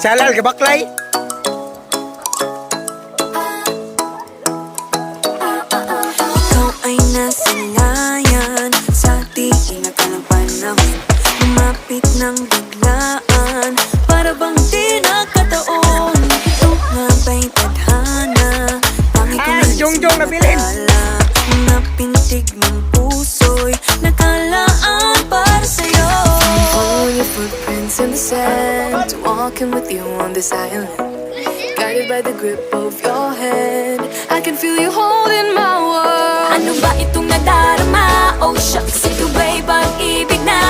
Salal ka baklay. Ikaw ay nasangayan sa tingin na talang panahon. Lumapit ng biglaan, para bang di nakataon. Ito nga ba'y tadhana? Pangit ko na Jongjong nabilin. napintig ng puso'y nakalaan para sa'yo. Following your footprints in the sand, walking with you on this island, guided by the grip of your hand. I can feel you holding my world. Ano ba itong nadarama? Oh shucks, ito ba'y pag-ibig na?